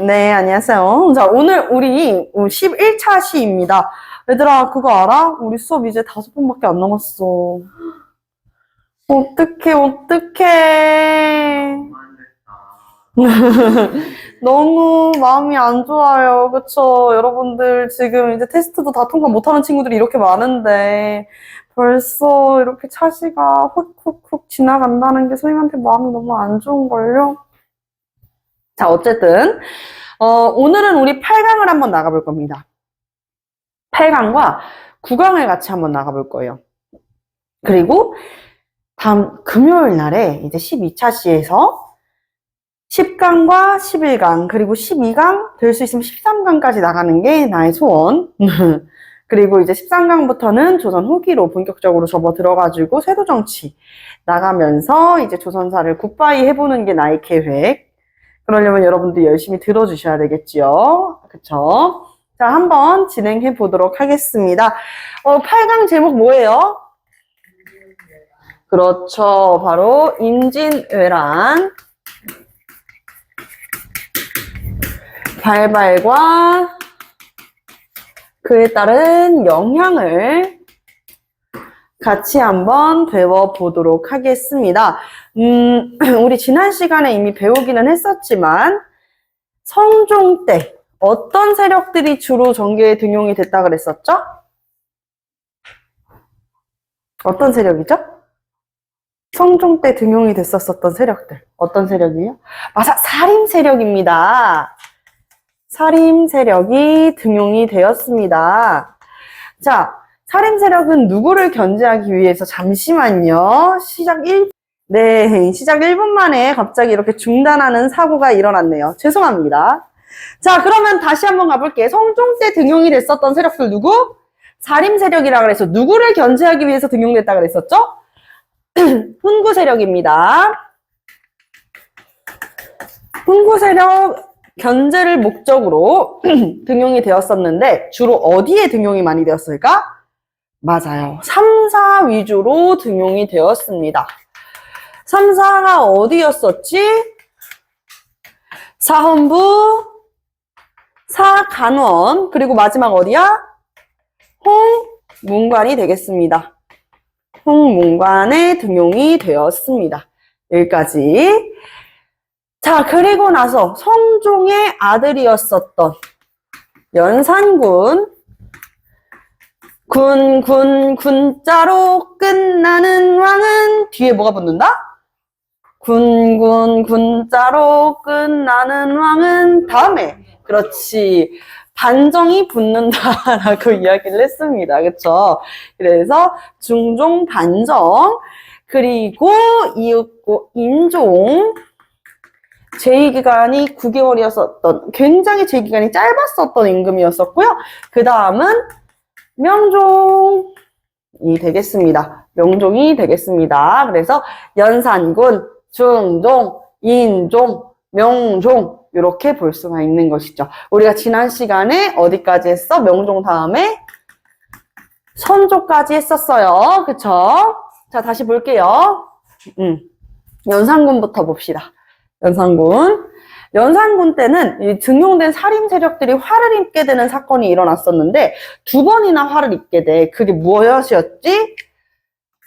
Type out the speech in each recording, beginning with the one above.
네, 안녕하세요. 자, 오늘 우리 11차 시입니다. 얘들아, 그거 알아? 우리 수업 이제 5번밖에 안 남았어. 어떡해. 너무 마음이 안 좋아요. 그쵸? 여러분들 지금 이제 테스트도 다 통과 못하는 친구들이 이렇게 많은데 벌써 이렇게 차시가 훅훅훅 지나간다는 게 선생님한테 마음이 너무 안 좋은걸요? 자, 어쨌든 오늘은 우리 8강을 한번 나가볼 겁니다. 8강과 9강을 같이 한번 나가볼 거예요. 그리고 다음 금요일 날에 이제 12차 시에서 10강과 11강 그리고 12강 될 수 있으면 13강까지 나가는 게 나의 소원. 그리고 이제 13강부터는 조선 후기로 본격적으로 접어들어가지고 세도정치 나가면서 이제 조선사를 굿바이 해보는 게 나의 계획. 그러려면 여러분들 열심히 들어주셔야 되겠지요. 그쵸? 자, 한번 진행해 보도록 하겠습니다. 8강 제목 뭐예요? 그렇죠. 바로 임진왜란. 발발과 그에 따른 영향을 같이 한번 배워보도록 하겠습니다. 우리 지난 시간에 이미 배우기는 했었지만 성종 때 어떤 세력들이 주로 정계에 등용이 됐다 그랬었죠? 어떤 세력이죠? 성종 때 등용이 됐었던 세력들. 어떤 세력이에요? 맞아, 살림 세력입니다. 살림 세력이 등용이 되었습니다. 자, 살림 세력은 누구를 견제하기 위해서 잠시만요. 시작 1분 만에 갑자기 이렇게 중단하는 사고가 일어났네요. 죄송합니다. 자, 그러면 다시 한번 가볼게요. 성종 때 등용이 됐었던 세력들 누구? 살림 세력이라 그래서 누구를 견제하기 위해서 등용됐다 그랬었죠? 훈구 세력입니다. 훈구 세력 견제를 목적으로 등용이 되었었는데 주로 어디에 등용이 많이 되었을까? 맞아요. 3사 위주로 등용이 되었습니다. 3사가 어디였었지? 사헌부, 사간원, 그리고 마지막 어디야? 홍문관이 되겠습니다. 홍문관에 등용이 되었습니다. 여기까지. 자, 그리고 나서 성종의 아들이었었던 연산군, 군자로 끝나는 왕은 뒤에 뭐가 붙는다? 군자로 끝나는 왕은 다음에, 그렇지, 반정이 붙는다라고 이야기를 했습니다. 그쵸? 그래서 중종 반정, 그리고 이윽고 인종, 제2기간이 9개월이었었던, 굉장히 제2기간이 짧았었던 임금이었었고요. 그 다음은 명종이 되겠습니다. 명종이 되겠습니다. 그래서 연산군, 중종, 인종, 명종 이렇게 볼 수가 있는 것이죠. 우리가 지난 시간에 어디까지 했어? 명종 다음에 선조까지 했었어요. 그쵸? 자, 다시 볼게요. 연산군부터 봅시다. 연산군 때는 이 등용된 살림 세력들이 화를 입게 되는 사건이 일어났었는데 2번이나 화를 입게 돼. 그게 무엇이었지?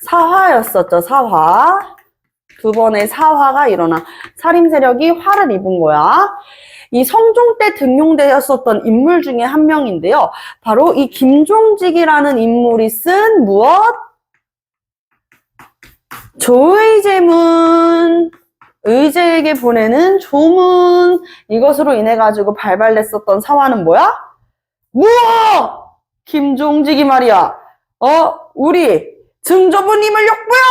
사화였었죠. 사화. 2번의 사화가 일어나 살림 세력이 화를 입은 거야. 이 성종 때 등용되었었던 인물 중에 한 명인데요. 바로 이 김종직이라는 인물이 쓴 무엇? 조의제문. 의제에게 보내는 조문. 이것으로 인해 가지고 발발됐었던 사화는 뭐야? 무엇? 김종직이 말이야. 우리 증조부님을 역부야!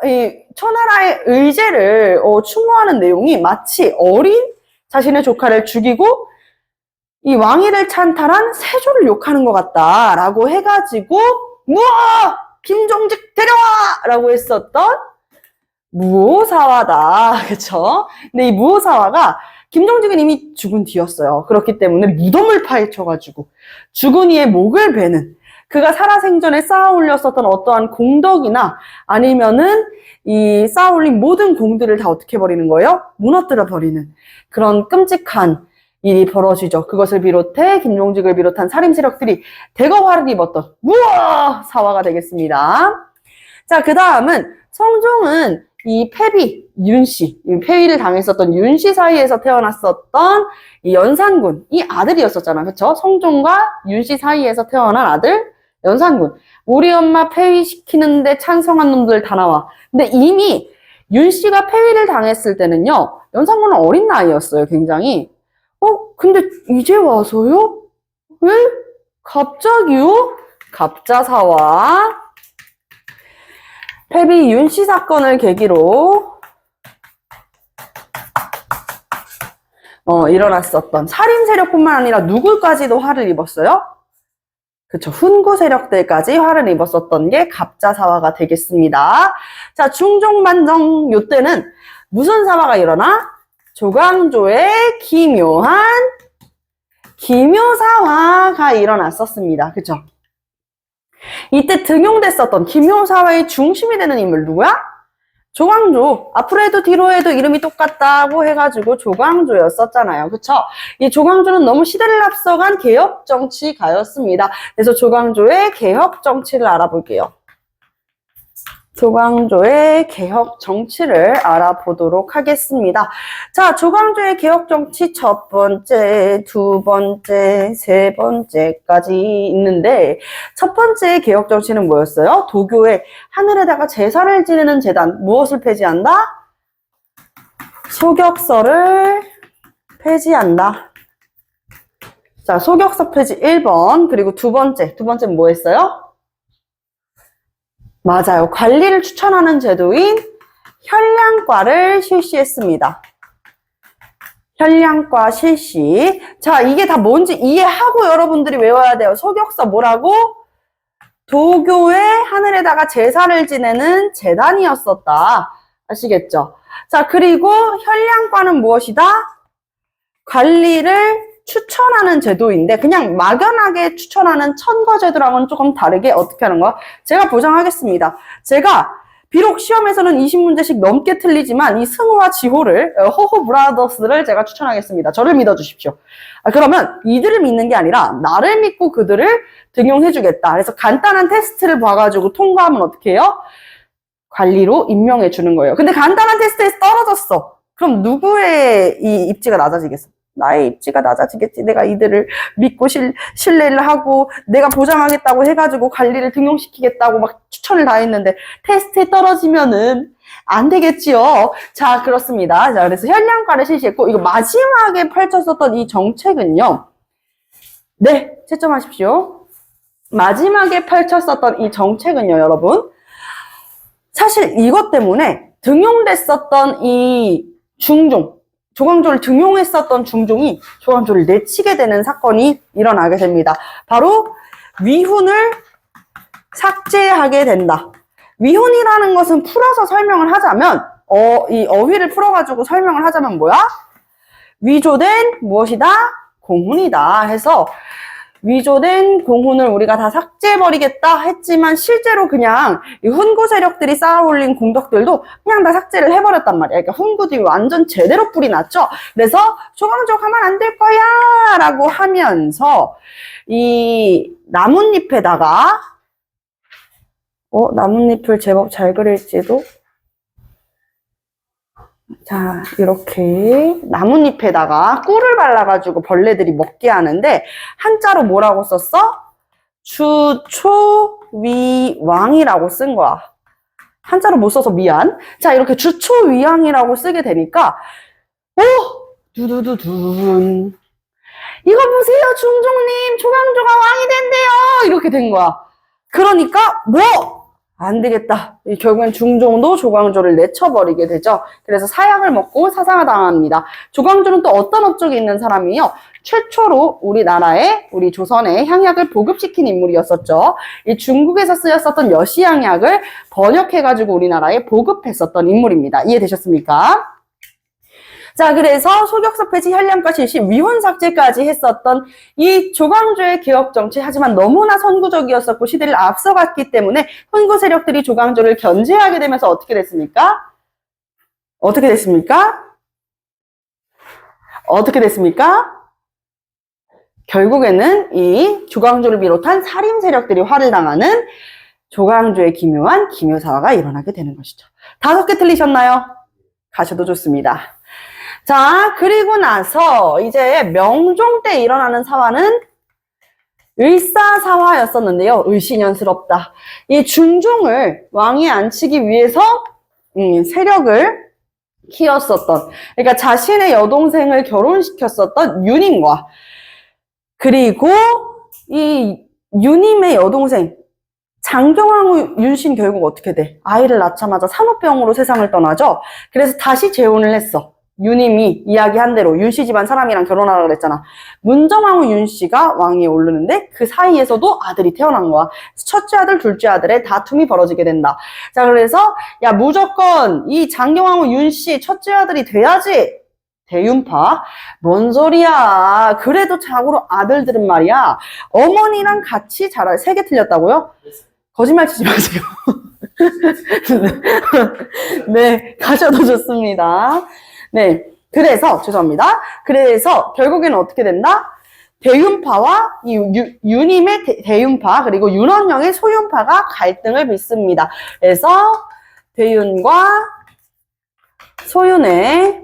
이 초나라의 의제를 추모하는 내용이 마치 어린 자신의 조카를 죽이고 이 왕위를 찬탈한 세조를 욕하는 것 같다라고 해가지고 무엇? 김종직 데려와! 라고 했었던 무오사화다. 그쵸? 근데 이 무오사화가 김종직은 이미 죽은 뒤였어요. 그렇기 때문에 무덤을 파헤쳐가지고 죽은 이의 목을 베는, 그가 살아생전에 쌓아 올렸었던 어떠한 공덕이나 아니면은 이 쌓아 올린 모든 공들을 다 어떻게 버리는 거예요? 무너뜨려 버리는 그런 끔찍한 일이 벌어지죠. 그것을 비롯해 김종직을 비롯한 살인 세력들이 대거 화를 입었던 우와 사화가 되겠습니다. 자, 그 다음은 성종은 이 패비 윤씨, 폐위를 당했었던 윤씨 사이에서 태어났었던 이 연산군, 이 아들이었었잖아, 그쵸? 성종과 윤씨 사이에서 태어난 아들 연산군. 우리 엄마 폐위시키는데 찬성한 놈들 다 나와. 근데 이미 윤씨가 폐위를 당했을 때는요, 연산군은 어린 나이였어요, 굉장히. 근데 이제 와서요? 왜? 갑자기요? 갑자사화. 패비 윤씨 사건을 계기로 일어났었던 살인 세력뿐만 아니라 누구까지도 화를 입었어요? 그쵸. 훈구 세력들까지 화를 입었었던 게 갑자사화가 되겠습니다. 자, 중종만정 요때는 무슨 사화가 일어나? 조광조의 기묘사화가 일어났었습니다. 그쵸? 이때 등용됐었던 기묘사화의 중심이 되는 인물 누구야? 조광조. 앞으로 해도 뒤로 해도 이름이 똑같다고 해가지고 조광조였었잖아요. 그쵸? 이 조광조는 너무 시대를 앞서간 개혁정치가였습니다. 그래서 조광조의 개혁정치를 알아볼게요. 조광조의 개혁정치를 알아보도록 하겠습니다. 자, 조광조의 개혁정치 첫 번째, 두 번째, 세 번째까지 있는데 첫 번째 개혁정치는 뭐였어요? 도교의 하늘에다가 제사를 지내는 제단, 무엇을 폐지한다? 소격서를 폐지한다. 자, 소격서 폐지 1번, 그리고 두 번째는 뭐 했어요? 맞아요. 관리를 추천하는 제도인 현량과를 실시했습니다. 현량과 실시. 자, 이게 다 뭔지 이해하고 여러분들이 외워야 돼요. 소격서 뭐라고? 도교의 하늘에다가 제사를 지내는 제단이었었다. 아시겠죠? 자, 그리고 현량과는 무엇이다? 관리를 추천하는 제도인데 그냥 막연하게 추천하는 천거제도랑은 조금 다르게 어떻게 하는 거야? 제가 보장하겠습니다. 제가 비록 시험에서는 20문제씩 넘게 틀리지만 이 승우와 지호를 호호 브라더스를 제가 추천하겠습니다. 저를 믿어주십시오. 그러면 이들을 믿는 게 아니라 나를 믿고 그들을 등용해주겠다. 그래서 간단한 테스트를 봐가지고 통과하면 어떻게 해요? 관리로 임명해 주는 거예요. 근데 간단한 테스트에서 떨어졌어. 그럼 누구의 이 입지가 낮아지겠어? 나의 입지가 낮아지겠지. 내가 이들을 믿고 신뢰를 하고 내가 보장하겠다고 해가지고 관리를 등용시키겠다고 막 추천을 다 했는데 테스트에 떨어지면은 안 되겠지요. 자, 그렇습니다. 자, 그래서 현량과를 실시했고 이거 마지막에 펼쳤었던 이 정책은요. 네, 채점하십시오. 마지막에 펼쳤었던 이 정책은요, 여러분. 사실 이것 때문에 등용됐었던 이 중종, 조광조를 등용했었던 중종이 조광조를 내치게 되는 사건이 일어나게 됩니다. 바로 위훈을 삭제하게 된다. 위훈이라는 것은 풀어서 설명을 하자면 이 어휘를 풀어가지고 설명을 하자면 뭐야? 위조된 무엇이다? 공훈이다 해서 위조된 공훈을 우리가 다 삭제해버리겠다 했지만 실제로 그냥 이 훈구 세력들이 쌓아올린 공덕들도 그냥 다 삭제를 해버렸단 말이야. 그러니까 훈구들이 완전 제대로 뿌리 났죠. 그래서 조광조 가만 안 될 거야 라고 하면서 이 나뭇잎에다가 나뭇잎을 제법 잘 그릴지도. 자, 이렇게 나뭇잎에다가 꿀을 발라가지고 벌레들이 먹게 하는데 한자로 뭐라고 썼어? 주초위왕이라고 쓴 거야. 한자로 못 써서 미안. 자, 이렇게 주초위왕이라고 쓰게 되니까 두두두둔 이거 보세요, 중종님, 조광조가 왕이 된대요. 이렇게 된 거야. 그러니까 안 되겠다. 결국엔 중종도 조광조를 내쳐버리게 되죠. 그래서 사약을 먹고 사상당합니다. 조광조는 또 어떤 업적이 있는 사람이요? 최초로 우리 조선에 향약을 보급시킨 인물이었었죠. 이 중국에서 쓰였었던 여시향약을 번역해가지고 우리나라에 보급했었던 인물입니다. 이해되셨습니까? 자, 그래서 소격서 폐지, 현량과 실시, 위훈 삭제까지 했었던 이 조광조의 개혁정치, 하지만 너무나 선구적이었었고 시대를 앞서갔기 때문에 훈구 세력들이 조광조를 견제하게 되면서 어떻게 됐습니까? 어떻게 됐습니까? 결국에는 이 조광조를 비롯한 살인 세력들이 활을 당하는 조광조의 기묘한 기묘사화가 일어나게 되는 것이죠. 5개 틀리셨나요? 가셔도 좋습니다. 자, 그리고 나서 이제 명종 때 일어나는 사화는 을사사화였었는데요. 을신연스럽다. 이 중종을 왕위에 앉히기 위해서 세력을 키웠었던, 그러니까 자신의 여동생을 결혼시켰었던 윤임과, 그리고 이 윤임의 여동생 장경왕후 윤씨는 결국 어떻게 돼? 아이를 낳자마자 산후병으로 세상을 떠나죠. 그래서 다시 재혼을 했어. 윤임이 이야기한 대로 윤씨 집안 사람이랑 결혼하라고 그랬잖아. 문정왕후 윤씨가 왕위에 오르는데 그 사이에서도 아들이 태어난 거야. 첫째 아들, 둘째 아들의 다툼이 벌어지게 된다. 자, 그래서 야, 무조건 이 장경왕후 윤씨 첫째 아들이 돼야지. 대윤파? 뭔 소리야. 그래도 자고로 아들들은 말이야. 어머니랑 같이 자랄. 3개 틀렸다고요? 거짓말 치지 마세요. 네, 가셔도 좋습니다. 네, 그래서 죄송합니다. 그래서 결국에는 어떻게 된다? 대윤파와 이 윤임의 대윤파 그리고 윤원영의 소윤파가 갈등을 빚습니다. 그래서 대윤과 소윤의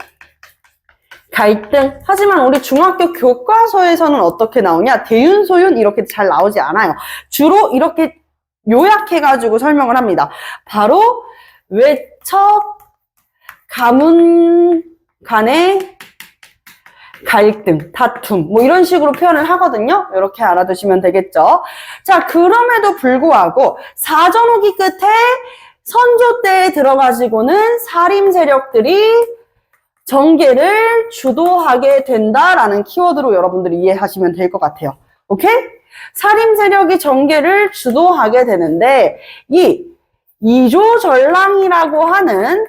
갈등. 하지만 우리 중학교 교과서에서는 어떻게 나오냐? 대윤, 소윤 이렇게 잘 나오지 않아요. 주로 이렇게 요약해가지고 설명을 합니다. 바로 외척, 가문 간의 갈등, 다툼 뭐 이런 식으로 표현을 하거든요. 이렇게 알아두시면 되겠죠. 자, 그럼에도 불구하고 사전 후기 끝에 선조 때에 들어가지고는 살림 세력들이 정계를 주도하게 된다라는 키워드로 여러분들이 이해하시면 될 것 같아요. 오케이? 살림 세력이 정계를 주도하게 되는데 이 이조전랑이라고 하는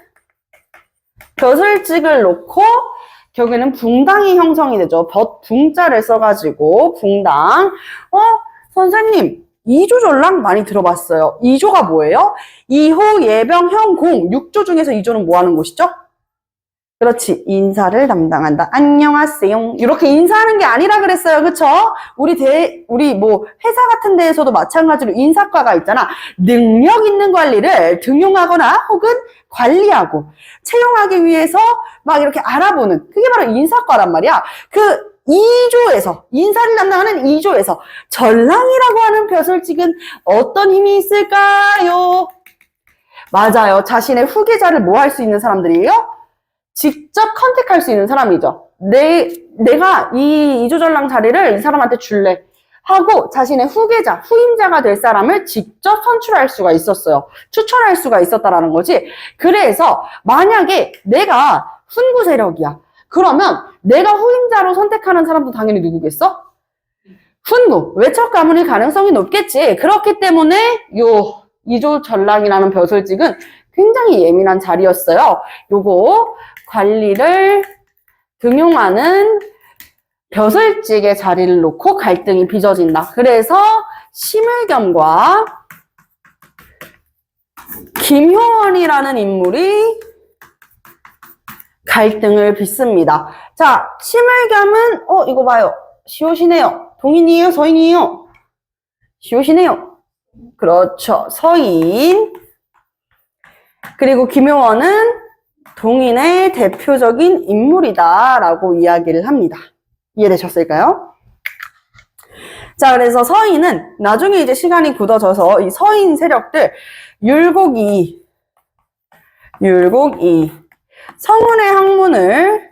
벼슬직을 놓고 결국에는 붕당이 형성이 되죠. 붕자를 써가지고 붕당. 선생님 이조전랑 많이 들어봤어요. 이조가 뭐예요? 이호, 예병, 형, 공 6조 중에서 이조는 뭐 하는 곳이죠? 그렇지. 인사를 담당한다. 안녕하세요. 이렇게 인사하는 게 아니라 그랬어요. 그쵸? 우리 뭐 회사 같은 데에서도 마찬가지로 인사과가 있잖아. 능력 있는 관리를 등용하거나 혹은 관리하고 채용하기 위해서 막 이렇게 알아보는 그게 바로 인사과란 말이야. 그 2조에서 인사를 담당하는 2조에서 전랑이라고 하는 벼슬직은 어떤 힘이 있을까요? 맞아요. 자신의 후계자를 뭐 할 수 있는 사람들이에요? 직접 컨택할 수 있는 사람이죠. 내가 이 이조전랑 자리를 이 사람한테 줄래 하고 자신의 후계자, 후임자가 될 사람을 직접 선출할 수가 있었어요. 추천할 수가 있었다라는 거지. 그래서 만약에 내가 훈구 세력이야. 그러면 내가 후임자로 선택하는 사람도 당연히 누구겠어? 훈구, 외척 가문일 가능성이 높겠지. 그렇기 때문에 요 이조전랑이라는 벼슬직은 굉장히 예민한 자리였어요. 요거 관리를 등용하는 벼슬직의 자리를 놓고 갈등이 빚어진다. 그래서 심을겸과 김효원이라는 인물이 갈등을 빚습니다. 자, 심을겸은 이거 봐요. 시옷이네요. 동인이에요? 서인이에요? 시옷이네요. 그렇죠. 서인. 그리고 김효원은 동인의 대표적인 인물이다라고 이야기를 합니다. 이해되셨을까요? 자, 그래서 서인은 나중에 이제 시간이 굳어져서 이 서인 세력들 율곡이 성운의 학문을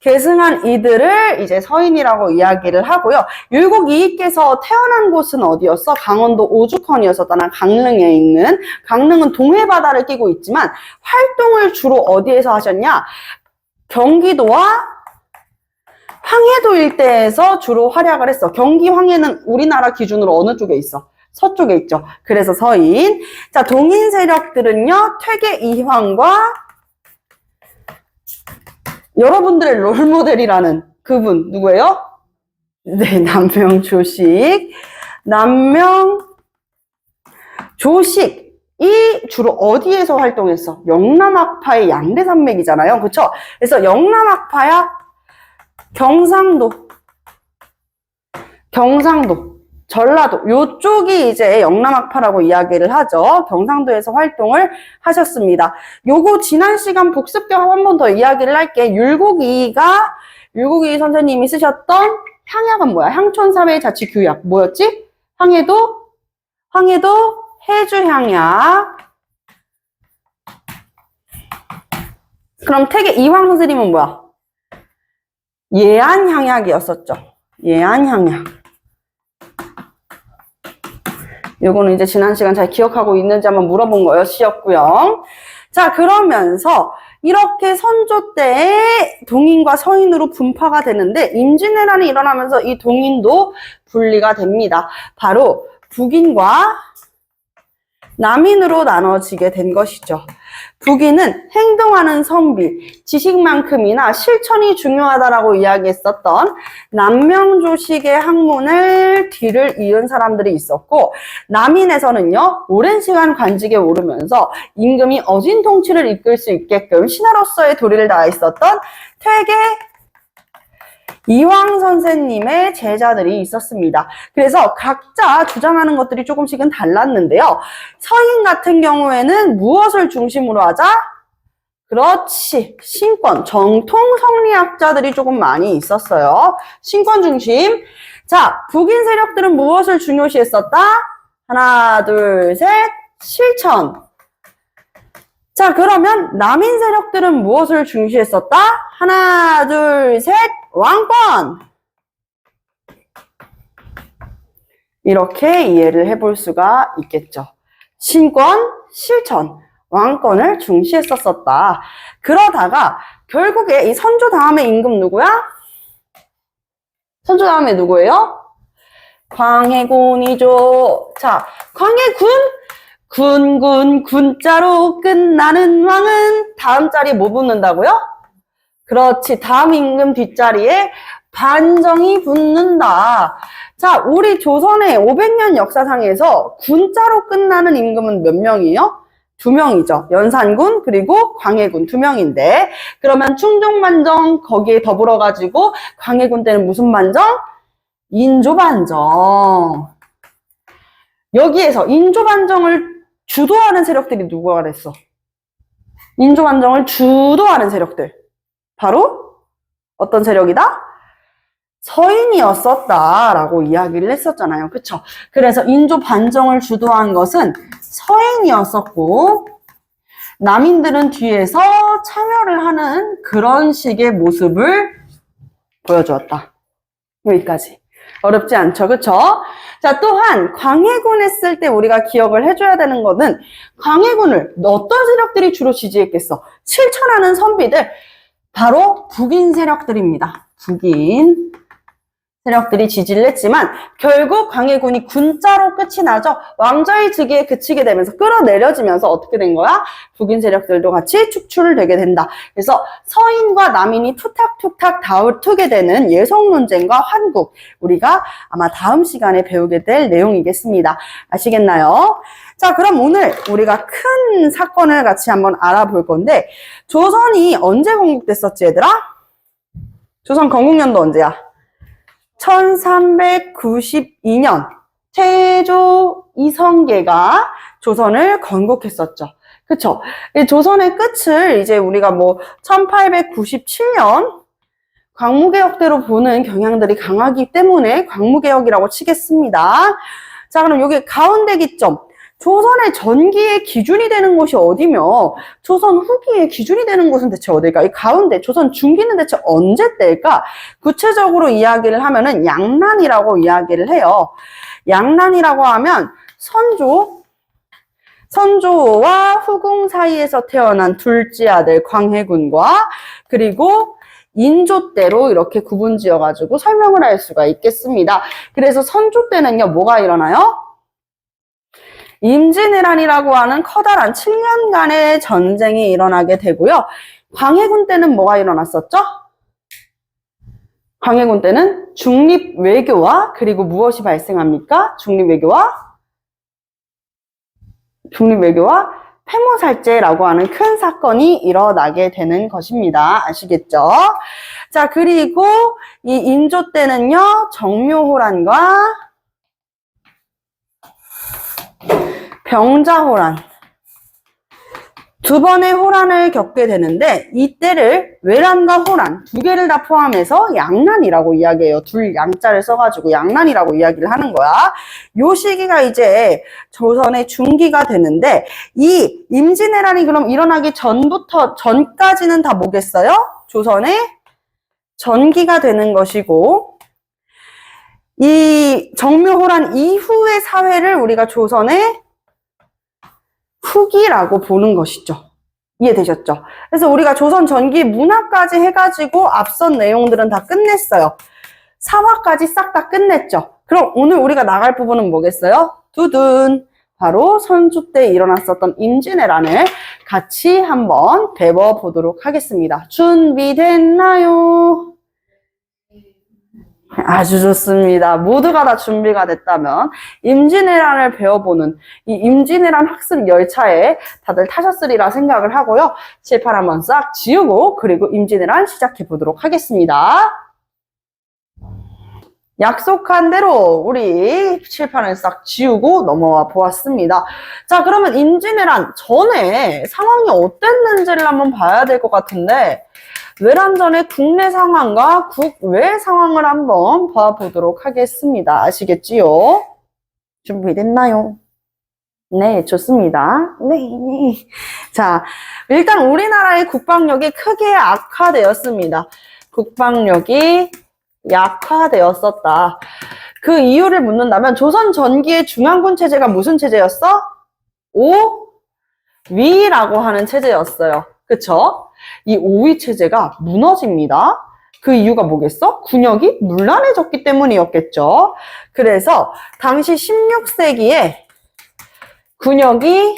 계승한 이들을 이제 서인이라고 이야기를 하고요. 율곡이께서 태어난 곳은 어디였어? 강원도 오죽헌이었었다나 강릉에 있는, 강릉은 동해바다를 끼고 있지만 활동을 주로 어디에서 하셨냐? 경기도와 황해도 일대에서 주로 활약을 했어. 경기 황해는 우리나라 기준으로 어느 쪽에 있어? 서쪽에 있죠. 그래서 서인. 자, 동인 세력들은요, 퇴계 이황과 여러분들의 롤모델이라는 그분 누구예요? 네, 남명조식. 남명조식이 주로 어디에서 활동했어? 영남학파의 양대산맥이잖아요. 그쵸? 그래서 영남학파야 경상도, 경상도, 전라도 요쪽이 이제 영남학파라고 이야기를 하죠. 경상도에서 활동을 하셨습니다. 요거 지난 시간 복습경 한 번 더 이야기를 할게. 율곡이 선생님이 쓰셨던 향약은 뭐야? 향촌사회자치규약 뭐였지? 황해도 해주향약. 그럼 택의 이황 선생님은 뭐야? 예안향약이었었죠. 예안향약. 요거는 이제 지난 시간 잘 기억하고 있는지 한번 물어본 거였고요. 자, 그러면서 이렇게 선조 때에 동인과 서인으로 분파가 되는데 임진왜란이 일어나면서 이 동인도 분리가 됩니다. 바로 북인과 남인으로 나눠지게 된 것이죠. 북인은 행동하는 선비, 지식만큼이나 실천이 중요하다라고 이야기했었던 남명조식의 학문을 뒤를 이은 사람들이 있었고, 남인에서는요, 오랜 시간 관직에 오르면서 임금이 어진 통치를 이끌 수 있게끔 신하로서의 도리를 다하 있었던 퇴계 이황 선생님의 제자들이 있었습니다. 그래서 각자 주장하는 것들이 조금씩은 달랐는데요. 서인 같은 경우에는 무엇을 중심으로 하자? 그렇지. 신권, 정통 성리학자들이 조금 많이 있었어요. 신권 중심. 자, 북인 세력들은 무엇을 중요시했었다? 하나, 둘, 셋, 실천. 자, 그러면 남인 세력들은 무엇을 중시했었다? 하나, 둘, 셋, 왕권! 이렇게 이해를 해볼 수가 있겠죠. 신권, 실천, 왕권을 중시했었다. 그러다가 결국에 이 선조 다음에 임금 누구야? 선조 다음에 누구예요? 광해군이죠. 자, 광해군? 군자로 끝나는 왕은 다음 자리에 뭐 붙는다고요? 그렇지. 다음 임금 뒷자리에 반정이 붙는다. 자, 우리 조선의 500년 역사상에서 군자로 끝나는 임금은 몇 명이에요? 2명이죠. 연산군 그리고 광해군 2명인데 그러면 충종반정 거기에 더불어가지고 광해군 때는 무슨 반정? 인조반정. 여기에서 인조반정을 주도하는 세력들이 누구가 됐어? 인조반정을 주도하는 세력들. 바로 어떤 세력이다? 서인이었었다라고 이야기를 했었잖아요. 그쵸? 그래서 인조 반정을 주도한 것은 서인이었었고 남인들은 뒤에서 참여를 하는 그런 식의 모습을 보여주었다. 여기까지. 어렵지 않죠? 그쵸? 자, 또한 광해군 했을 때 우리가 기억을 해줘야 되는 거는 광해군을 어떤 세력들이 주로 지지했겠어? 실천하는 선비들. 바로 북인 세력들입니다. 북인 세력들이 지지를 했지만 결국 광해군이 군자로 끝이 나죠. 왕좌의 즉위에 그치게 되면서 끌어내려지면서 어떻게 된 거야? 북인 세력들도 같이 축출되게 된다. 그래서 서인과 남인이 툭탁툭탁 다투게 되는 예성 논쟁과 환국. 우리가 아마 다음 시간에 배우게 될 내용이겠습니다. 아시겠나요? 자, 그럼 오늘 우리가 큰 사건을 같이 한번 알아볼 건데 조선이 언제 건국됐었지, 얘들아? 조선 건국년도 언제야? 1392년 태조 이성계가 조선을 건국했었죠. 그쵸? 조선의 끝을 이제 우리가 뭐 1897년 광무개혁대로 보는 경향들이 강하기 때문에 광무개혁이라고 치겠습니다. 자, 그럼 여기 가운데 기점. 조선의 전기의 기준이 되는 곳이 어디며 조선 후기의 기준이 되는 곳은 대체 어딜까? 이 가운데 조선 중기는 대체 언제 때일까? 구체적으로 이야기를 하면은 양난이라고 이야기를 해요. 양난이라고 하면 선조와 후궁 사이에서 태어난 둘째 아들 광해군과 그리고 인조 때로 이렇게 구분지어가지고 설명을 할 수가 있겠습니다. 그래서 선조 때는요, 뭐가 일어나요? 임진왜란이라고 하는 커다란 7년간의 전쟁이 일어나게 되고요. 광해군 때는 뭐가 일어났었죠? 광해군 때는 중립외교와 그리고 무엇이 발생합니까? 중립외교와 폐모살제라고 하는 큰 사건이 일어나게 되는 것입니다. 아시겠죠? 자, 그리고 이 인조 때는요, 정묘호란과 병자호란, 두 번의 호란을 겪게 되는데, 이때를 외란과 호란 두 개를 다 포함해서 양난이라고 이야기해요. 둘 양자를 써가지고 양난이라고 이야기를 하는 거야. 요 시기가 이제 조선의 중기가 되는데, 이 임진왜란이 그럼 일어나기 전까지는 다 뭐겠어요? 조선의 전기가 되는 것이고, 이 정묘호란 이후의 사회를 우리가 조선의 후기라고 보는 것이죠. 이해되셨죠? 그래서 우리가 조선 전기 문화까지 해가지고 앞선 내용들은 다 끝냈어요. 사화까지 싹 다 끝냈죠. 그럼 오늘 우리가 나갈 부분은 뭐겠어요? 두둔! 바로 선조 때 일어났었던 임진왜란을 같이 한번 배워보도록 하겠습니다. 준비됐나요? 아주 좋습니다. 모두가 다 준비가 됐다면 임진왜란을 배워보는 이 임진왜란 학습 열차에 다들 타셨으리라 생각을 하고요. 칠판 한번 싹 지우고 그리고 임진왜란 시작해 보도록 하겠습니다. 약속한 대로 우리 칠판을 싹 지우고 넘어와 보았습니다. 자, 그러면 임진왜란 전에 상황이 어땠는지를 한번 봐야 될 것 같은데, 외란 전의 국내 상황과 국외 상황을 한번 봐보도록 하겠습니다. 아시겠지요? 준비됐나요? 네, 좋습니다. 네. 자, 일단 우리나라의 국방력이 크게 악화되었습니다. 국방력이 약화되었었다. 그 이유를 묻는다면 조선 전기의 중앙군 체제가 무슨 체제였어? 오위라고 하는 체제였어요. 그쵸? 이 오위 체제가 무너집니다. 그 이유가 뭐겠어? 군역이 문란해졌기 때문이었겠죠. 그래서 당시 16세기에 군역이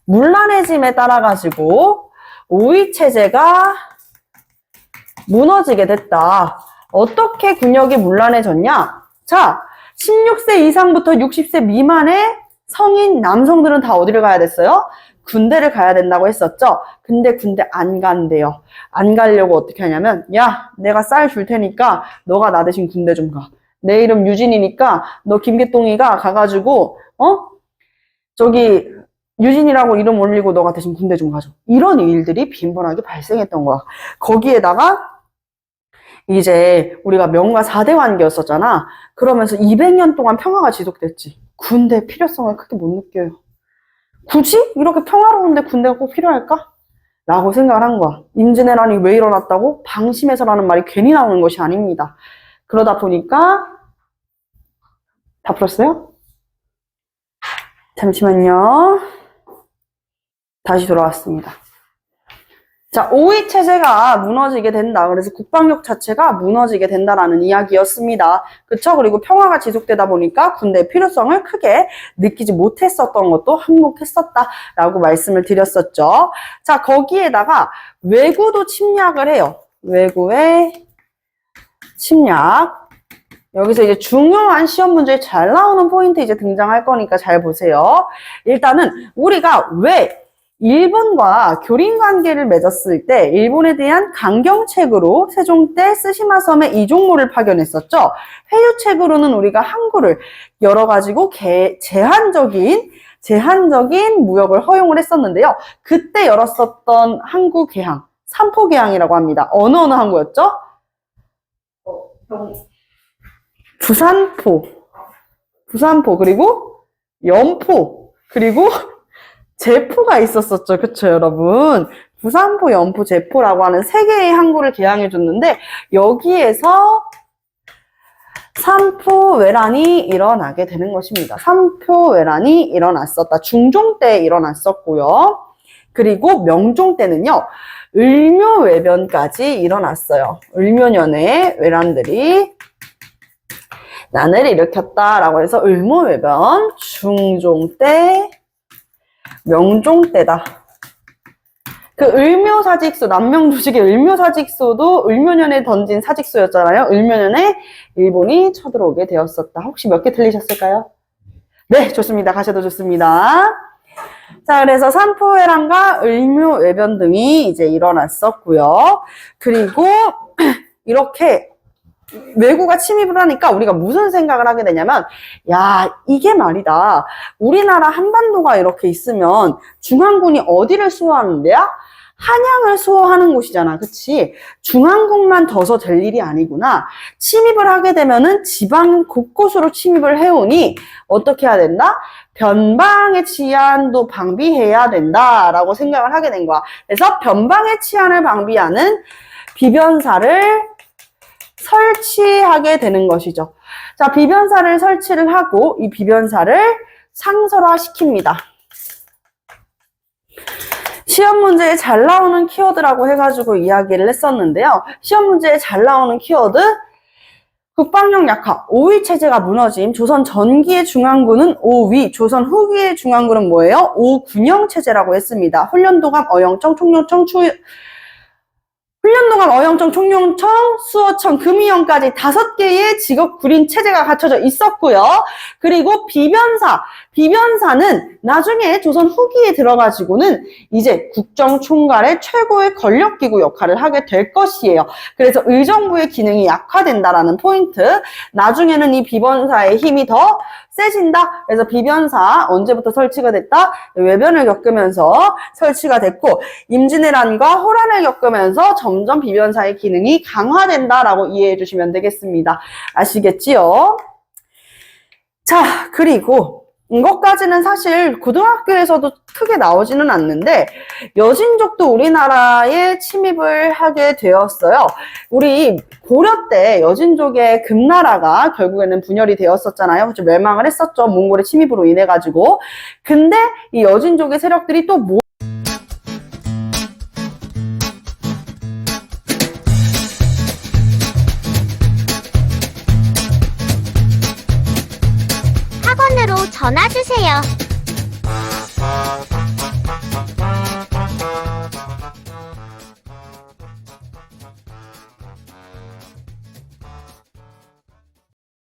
문란해짐에 따라 가지고 오위 체제가 무너지게 됐다. 어떻게 군역이 문란해졌냐? 자, 16세 이상부터 60세 미만의 성인 남성들은 다 어디를 가야 됐어요? 군대를 가야 된다고 했었죠. 근데 군대 안 간대요. 안 가려고 어떻게 하냐면, 야, 내가 쌀 줄 테니까 너가 나 대신 군대 좀 가. 내 이름 유진이니까 너 김개똥이가 가가지고 저기 유진이라고 이름 올리고 너가 대신 군대 좀 가줘. 이런 일들이 빈번하게 발생했던 거야. 거기에다가 이제 우리가 명가 4대 관계였었잖아. 그러면서 200년 동안 평화가 지속됐지. 군대 필요성을 크게 못 느껴요. 굳이 이렇게 평화로운데 군대가 꼭 필요할까? 라고 생각을 한 거야. 임진왜란이 왜 일어났다고? 방심해서라는 말이 괜히 나오는 것이 아닙니다. 그러다 보니까 다 풀었어요? 잠시만요. 다시 돌아왔습니다. 자, 오위 체제가 무너지게 된다. 그래서 국방력 자체가 무너지게 된다라는 이야기였습니다. 그쵸? 그리고 평화가 지속되다 보니까 군대의 필요성을 크게 느끼지 못했었던 것도 한몫했었다라고 말씀을 드렸었죠. 자, 거기에다가 외구도 침략을 해요. 외구의 침략. 여기서 이제 중요한 시험 문제에 잘 나오는 포인트 이제 등장할 거니까 잘 보세요. 일단은 우리가 왜 일본과 교린 관계를 맺었을 때 일본에 대한 강경책으로 세종 때 쓰시마섬에 이종모를 파견했었죠. 회유책으로는 우리가 항구를 열어가지고 제한적인 무역을 허용을 했었는데요. 그때 열었었던 항구 개항, 삼포개항이라고 합니다. 어느 항구였죠? 부산포, 그리고 연포, 그리고 제포가 있었었죠. 그쵸, 여러분? 부산포, 연포, 제포라고 하는 3개의 항구를 개항해줬는데, 여기에서 삼포외란이 일어나게 되는 것입니다. 삼포외란이 일어났었다. 중종 때 일어났었고요. 그리고 명종 때는요, 을묘외변까지 일어났어요. 을묘년에 외란들이 난을 일으켰다라고 해서 을묘외변, 중종 때, 명종 때다. 그 을묘사직수, 남명조직의 을묘사직수도 을묘년에 던진 사직수였잖아요. 을묘년에 일본이 쳐들어오게 되었었다. 혹시 몇 개 틀리셨을까요? 네, 좋습니다. 가셔도 좋습니다. 자, 그래서 산포회랑과 을묘외변 등이 이제 일어났었고요. 그리고 이렇게 왜구가 침입을 하니까 우리가 무슨 생각을 하게 되냐면, 야, 이게 말이다. 우리나라 한반도가 이렇게 있으면 중앙군이 어디를 수호하는 데야? 한양을 수호하는 곳이잖아. 그치? 중앙국만 둬서 될 일이 아니구나. 침입을 하게 되면은 지방 곳곳으로 침입을 해오니 어떻게 해야 된다? 변방의 치안도 방비해야 된다라고 생각을 하게 된 거야. 그래서 변방의 치안을 방비하는 비변사를 설치하게 되는 것이죠. 자, 비변사를 설치를 하고 이 비변사를 상설화시킵니다. 시험 문제에 잘 나오는 키워드라고 해가지고 이야기를 했었는데요. 시험 문제에 잘 나오는 키워드, 국방력 약화, 5위 체제가 무너짐, 조선 전기의 중앙군은 5위, 조선 후기의 중앙군은 뭐예요? 5군영 체제라고 했습니다. 훈련도감, 어영청, 총령청, 훈련도감, 어영청, 총령청, 수호청, 금이영까지 5개의 직업 구린 체제가 갖춰져 있었고요. 그리고 비변사는 나중에 조선 후기에 들어가지고는 이제 국정총괄의 최고의 권력기구 역할을 하게 될 것이에요. 그래서 의정부의 기능이 약화된다라는 포인트. 나중에는 이 비변사의 힘이 더 세진다. 그래서 비변사 언제부터 설치가 됐다? 외변을 겪으면서 설치가 됐고, 임진왜란과 호란을 겪으면서 점점 비변사의 기능이 강화된다라고 이해해 주시면 되겠습니다. 아시겠지요? 자, 그리고 이것까지는 사실 고등학교에서도 크게 나오지는 않는데 여진족도 우리나라에 침입을 하게 되었어요. 우리 고려 때 여진족의 금나라가 결국에는 분열이 되었었잖아요. 그렇죠? 멸망을 했었죠. 몽골의 침입으로 인해 가지고. 근데 이 여진족의 세력들이 또 학원으로 전화 주세요.